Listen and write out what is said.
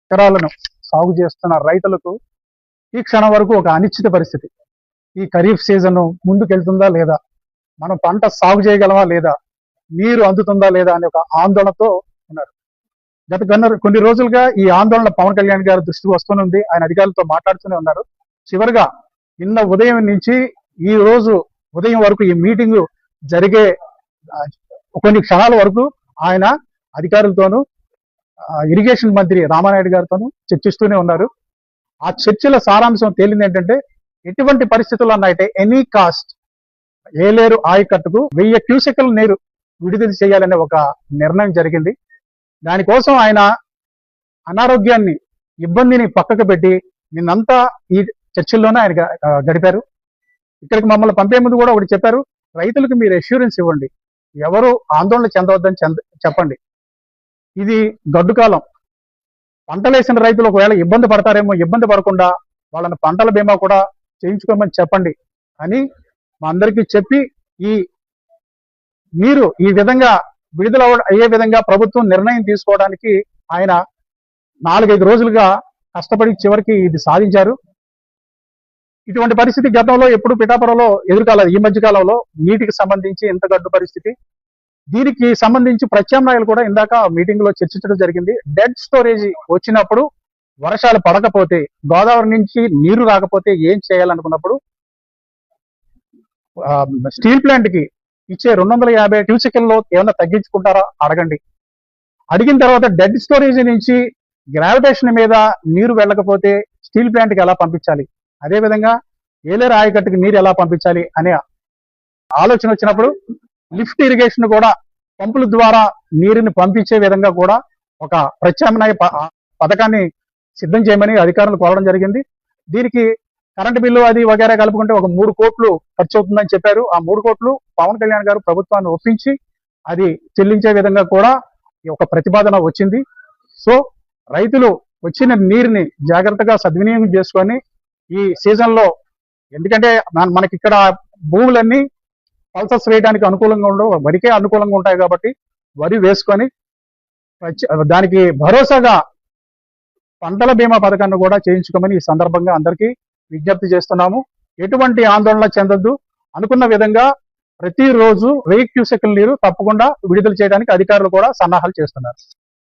ఎకరాలను సాగు చేస్తున్న రైతులకు ఈ క్షణం వరకు ఒక అనిశ్చిత పరిస్థితి. ఈ ఖరీఫ్ సీజన్ ముందుకెళ్తుందా లేదా, మనం పంట సాగు చేయగలమా లేదా, నీరు అందుతుందా లేదా అనే ఒక ఆందోళనతో ఉన్నారు. గత కొన్ని రోజులుగా ఈ ఆందోళన పవన్ కళ్యాణ్ గారి దృష్టికి వస్తూనే ఆయన అధికారులతో మాట్లాడుతూనే ఉన్నారు. చివరిగా నిన్న ఉదయం నుంచి ఈ రోజు ఉదయం వరకు ఈ మీటింగ్ జరిగే కొన్ని క్షణాల వరకు ఆయన అధికారులతోనూ ఇరిగేషన్ మంత్రి రామానాయుడు గారితోనూ చర్చిస్తూనే ఉన్నారు. ఆ చర్చల సారాంశం తేలింది ఏంటంటే, ఎటువంటి పరిస్థితుల్లో అన్నైతే ఎనీ కాస్ట్ ఏలేరు ఆయకట్టుకు 1000 క్యూసెక్ల నీరు విడుదల చేయాలనే ఒక నిర్ణయం జరిగింది. దానికోసం ఆయన అనారోగ్యాన్ని, ఇబ్బందిని పక్కకు పెట్టి నిన్నంతా ఈ చర్చల్లోనే ఆయన గడిపారు. ఇక్కడికి మమ్మల్ని పంపే ముందు కూడా ఒకటి చెప్పారు, రైతులకు మీరు అష్యూరెన్స్ ఇవ్వండి, ఎవరు ఆందోళన చెందవద్దని చెప్పండి. ఇది గడ్డు కాలం, పంటలేసిన రైతులు ఒకవేళ ఇబ్బంది పడతారేమో, ఇబ్బంది పడకుండా వాళ్ళని పంటల బీమా కూడా చేయించుకోమని చెప్పండి అని మా అందరికీ చెప్పి, ఈ నీరు ఈ విధంగా విడుదల అయ్యే విధంగా ప్రభుత్వం నిర్ణయం తీసుకోవడానికి ఆయన 4-5 రోజులుగా కష్టపడి చివరికి ఇది సాధించారు. ఇటువంటి పరిస్థితి గతంలో ఎప్పుడు పిఠాపురంలో ఎదురుకాలేదు. ఈ మధ్య కాలంలో నీటికి సంబంధించి ఇంత గడ్డు పరిస్థితి. దీనికి సంబంధించి ప్రత్యామ్నాయాలు కూడా ఇందాక మీటింగ్ లో చర్చించడం జరిగింది. డెడ్ స్టోరేజ్ వచ్చినప్పుడు, వర్షాలు పడకపోతే, గోదావరి నుంచి నీరు రాకపోతే ఏం చేయాలనుకున్నప్పుడు స్టీల్ ప్లాంట్ కి ఇచ్చే 250 క్యూసెక్లలో ఏమైనా తగ్గించుకుంటారా అడగండి. అడిగిన తర్వాత డెడ్ స్టోరేజ్ నుంచి గ్రావిటేషన్ మీద నీరు వెళ్ళకపోతే స్టీల్ ప్లాంట్ కి ఎలా పంపించాలి, అదేవిధంగా ఏలేరు ఆయకట్టుకి నీరు ఎలా పంపించాలి అనే ఆలోచన వచ్చినప్పుడు లిఫ్ట్ ఇరిగేషన్ కూడా పంపుల ద్వారా నీరుని పంపించే విధంగా కూడా ఒక ప్రత్యామ్నాయ పథకాన్ని సిద్ధం చేయమని అధికారులు కోరడం జరిగింది. దీనికి కరెంటు బిల్లు అది వగేరా కలుపుకుంటే ఒక 3 కోట్లు ఖర్చు అవుతుందని చెప్పారు. ఆ 3 కోట్లు పవన్ కళ్యాణ్ గారు ప్రభుత్వాన్ని ఒప్పించి అది చెల్లించే విధంగా కూడా ఒక ప్రతిపాదన వచ్చింది. సో రైతులు వచ్చిన నీరుని జాగ్రత్తగా సద్వినియోగం చేసుకొని ఈ సీజన్ లో, ఎందుకంటే మనకి ఇక్కడ భూములన్నీ పల్సస్ వేయడానికి అనుకూలంగా ఉండవు, వరికే అనుకూలంగా ఉంటాయి కాబట్టి వరి వేసుకొని దానికి భరోసాగా పంటల బీమా పథకాన్ని కూడా చేయించుకోమని ఈ సందర్భంగా అందరికీ విజ్ఞప్తి చేస్తున్నాము. ఎటువంటి ఆందోళన చెందొద్దు. అనుకున్న విధంగా ప్రతిరోజు 1000 క్యూసెక్ల నీరు తప్పకుండా విడుదల చేయడానికి అధికారులు కూడా సన్నాహాలు చేస్తున్నారు.